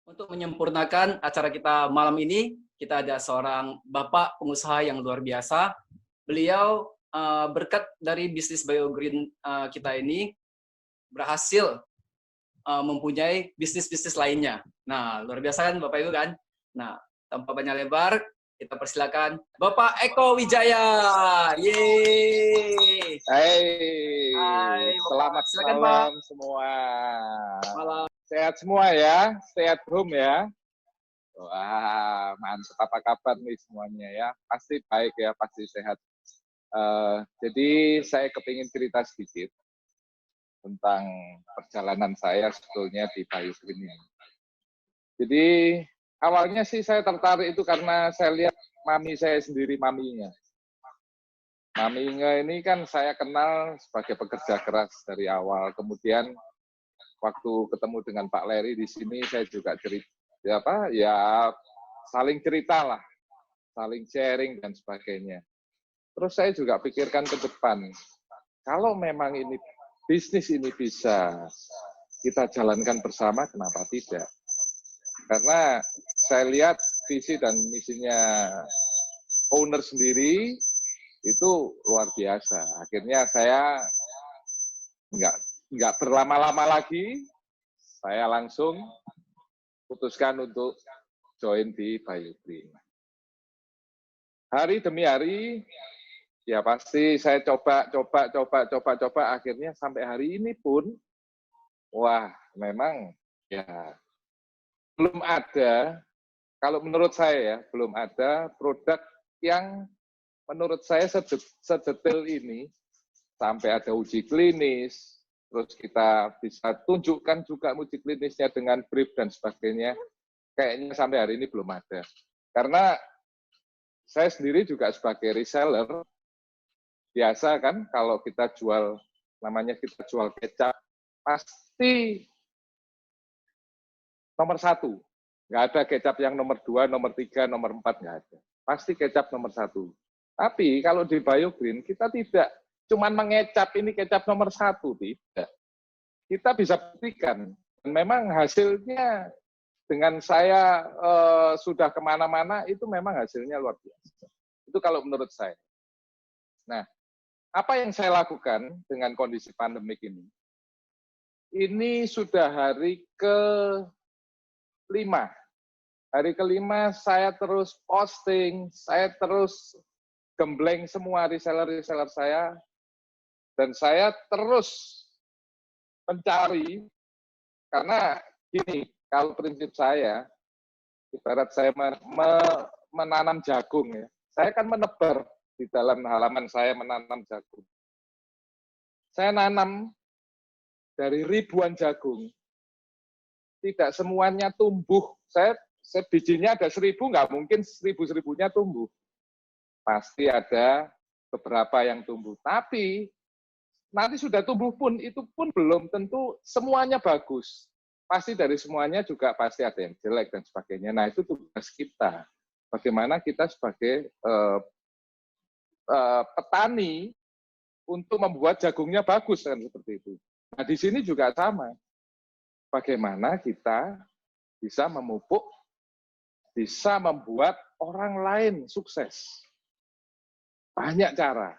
Untuk menyempurnakan acara kita malam ini, kita ada seorang bapak pengusaha yang luar biasa. Beliau berkat dari bisnis BioGreen kita ini berhasil mempunyai bisnis-bisnis lainnya. Nah, luar biasa kan Bapak Ibu kan? Nah, tanpa banyak lebar, kita persilakan Bapak Eko Wijaya. Yeay. Hai, selamat Silakan, malam Pak. semua. Malam. Sehat semua ya, stay at home ya. Wah, mantap, apa kabar nih semuanya ya? Pasti baik ya, pasti sehat. Jadi saya kepingin cerita sedikit tentang perjalanan saya sebetulnya di BioGreen ini. Jadi awalnya sih saya tertarik itu karena saya lihat mami saya sendiri, maminya. Maminya ini kan saya kenal sebagai pekerja keras dari awal. Kemudian waktu ketemu dengan Pak Leri di sini, saya juga cerita, saling cerita lah, saling sharing dan sebagainya. Terus saya juga pikirkan ke depan, kalau memang ini bisnis ini bisa kita jalankan bersama, kenapa tidak? Karena saya lihat visi dan misinya owner sendiri itu luar biasa. Akhirnya saya nggak berlama-lama lagi, saya langsung putuskan untuk join di BioGreen. Hari demi hari, ya pasti saya coba, akhirnya sampai hari ini pun, wah memang ya belum ada, kalau menurut saya ya, belum ada produk yang menurut saya sedetail ini, sampai ada uji klinis, terus kita bisa tunjukkan juga uji klinisnya dengan brief dan sebagainya, kayaknya sampai hari ini belum ada. Karena saya sendiri juga sebagai reseller, biasa kan kalau kita jual, namanya kita jual kecap, pasti nomor 1. Nggak ada kecap yang nomor 2, nomor 3, nomor 4, nggak ada. Pasti kecap nomor 1. Tapi kalau di BioGreen, kita tidak cuman mengecap ini kecap nomor 1, tidak. Kita bisa buktikan. Dan memang hasilnya dengan saya sudah kemana-mana, itu memang hasilnya luar biasa. Itu kalau menurut saya. Nah, apa yang saya lakukan dengan kondisi pandemik ini? Ini sudah hari ke-5. Hari ke-5 saya terus posting, saya terus gembleng semua reseller-reseller saya, dan saya terus mencari, karena gini, kalau prinsip saya, ibarat saya menanam jagung ya, saya kan menebar di dalam halaman saya menanam jagung. Saya nanam dari ribuan jagung, tidak semuanya tumbuh. Saya bijinya ada 1.000, nggak mungkin 1.000-1.000-nya tumbuh. Pasti ada beberapa yang tumbuh. Tapi nanti sudah tumbuh pun, itu pun belum tentu semuanya bagus. Pasti dari semuanya juga pasti ada yang jelek dan sebagainya. Nah, itu tugas kita. Bagaimana kita sebagai petani untuk membuat jagungnya bagus, kan seperti itu. Nah, di sini juga sama. Bagaimana kita bisa memupuk, bisa membuat orang lain sukses. Banyak cara.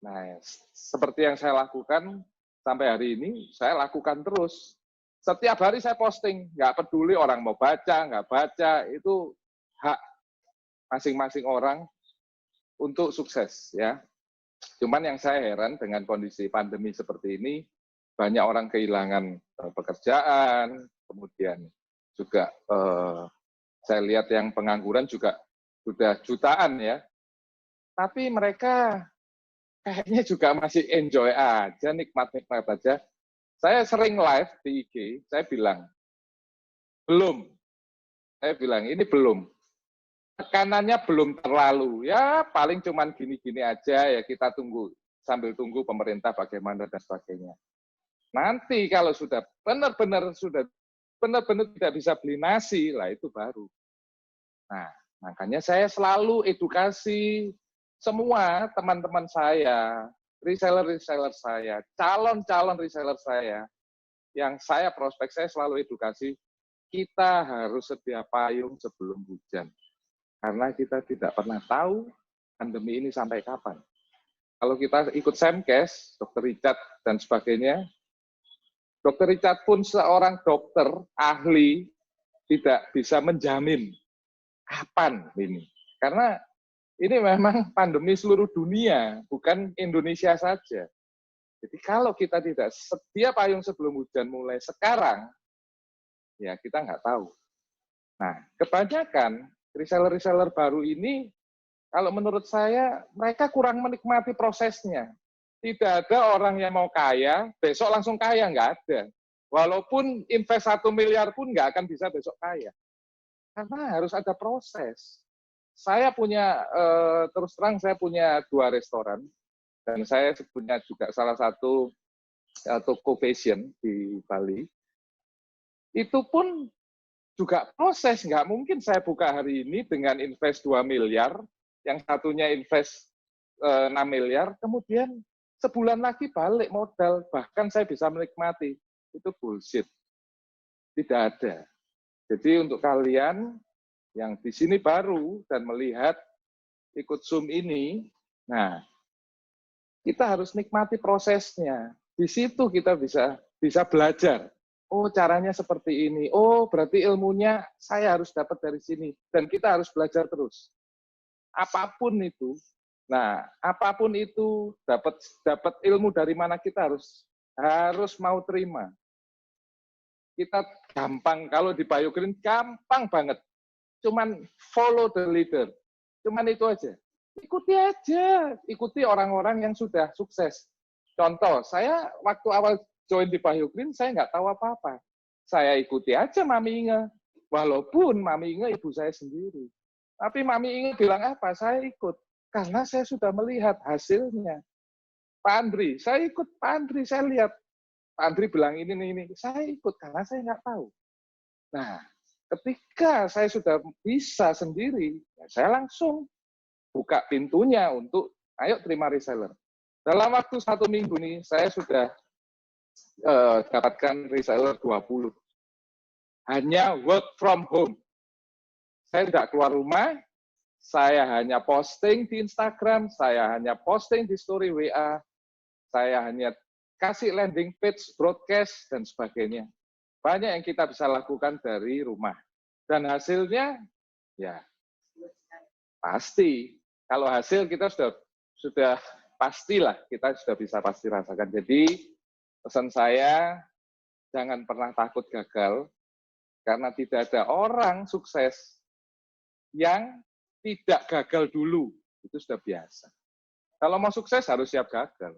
Nah, seperti yang saya lakukan sampai hari ini, saya lakukan terus. Setiap hari saya posting, nggak peduli orang mau baca, nggak baca, itu hak masing-masing orang untuk sukses, ya. Cuman yang saya heran dengan kondisi pandemi seperti ini, banyak orang kehilangan pekerjaan, kemudian juga saya lihat yang pengangguran juga sudah jutaan ya. Tapi mereka kayaknya juga masih enjoy aja, nikmat-nikmat aja. Saya sering live di IG, saya bilang, belum. Saya bilang, ini belum. Tekanannya belum terlalu. Ya paling cuman gini-gini aja, ya kita tunggu. Sambil tunggu pemerintah bagaimana dan sebagainya. Nanti kalau sudah benar-benar tidak bisa beli nasi, lah itu baru. Nah, makanya saya selalu edukasi semua teman-teman saya, reseller-reseller saya, calon-calon reseller saya, yang saya prospek, saya selalu edukasi, kita harus sedia payung sebelum hujan. Karena kita tidak pernah tahu pandemi ini sampai kapan. Kalau kita ikut Semkes, Dr. Richard dan sebagainya, Dr. Richard pun seorang dokter ahli tidak bisa menjamin kapan ini. Karena ini memang pandemi seluruh dunia, bukan Indonesia saja. Jadi kalau kita tidak sedia payung sebelum hujan mulai sekarang, ya kita nggak tahu. Nah, kebanyakan reseller-reseller baru ini, kalau menurut saya, mereka kurang menikmati prosesnya. Tidak ada orang yang mau kaya, besok langsung kaya, nggak ada. Walaupun invest 1 miliar pun nggak akan bisa besok kaya. Karena harus ada proses. Saya punya, terus terang saya punya 2 restoran, dan saya punya juga salah satu toko fashion di Bali. Itu pun juga proses, nggak mungkin saya buka hari ini dengan invest 2 miliar, yang satunya invest 6 miliar, kemudian sebulan lagi balik modal, bahkan saya bisa menikmati. Itu bullshit. Tidak ada. Jadi untuk kalian yang di sini baru dan melihat ikut Zoom ini, nah kita harus nikmati prosesnya. Di situ kita bisa belajar. Oh, caranya seperti ini. Oh, berarti ilmunya saya harus dapat dari sini. Dan kita harus belajar terus. Apapun itu. Nah, apapun itu, dapat ilmu dari mana, kita harus mau terima. Kita gampang, kalau di BioGreen gampang banget. Cuman follow the leader. Cuman itu aja. Ikuti aja. Ikuti orang-orang yang sudah sukses. Contoh, saya waktu awal join di BioGreen, saya nggak tahu apa-apa. Saya ikuti aja Mami Inge. Walaupun Mami Inge ibu saya sendiri. Tapi Mami Inge bilang apa? Saya ikut. Karena saya sudah melihat hasilnya. Pak Andri, saya ikut Pak Andri, saya lihat. Pak Andri bilang ini. Saya ikut karena saya nggak tahu. Nah, ketika saya sudah bisa sendiri, ya saya langsung buka pintunya untuk, ayo terima reseller. Dalam waktu 1 minggu nih, saya sudah dapatkan reseller 20. Hanya work from home. Saya tidak keluar rumah, saya hanya posting di Instagram, saya hanya posting di story WA, saya hanya kasih landing page, broadcast, dan sebagainya. Banyak yang kita bisa lakukan dari rumah. Dan hasilnya, ya pasti. Kalau hasil kita sudah pastilah, kita sudah bisa pasti rasakan. Jadi, pesan saya, jangan pernah takut gagal, karena tidak ada orang sukses yang tidak gagal dulu. Itu sudah biasa. Kalau mau sukses harus siap gagal.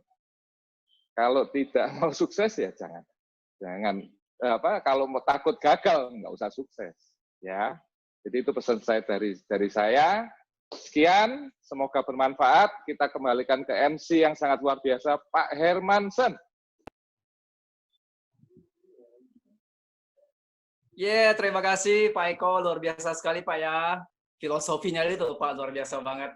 Kalau tidak mau sukses ya jangan. Kalau mau takut gagal nggak usah sukses. Ya. Jadi itu pesan saya dari saya. Sekian, semoga bermanfaat. Kita kembalikan ke MC yang sangat luar biasa, Pak Hermansen. Terima kasih Pak Eko, luar biasa sekali Pak ya. Filosofinya itu Pak, luar biasa banget.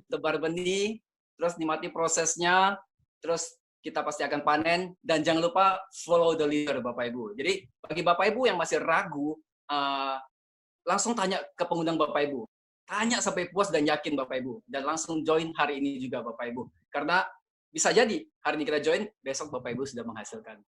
Tebar benih, terus nikmati prosesnya, terus kita pasti akan panen, dan jangan lupa follow the leader Bapak Ibu. Jadi bagi Bapak Ibu yang masih ragu, langsung tanya ke pengundang Bapak Ibu. Tanya sampai puas dan yakin Bapak Ibu. Dan langsung join hari ini juga Bapak Ibu. Karena bisa jadi hari ini kita join, besok Bapak Ibu sudah menghasilkan.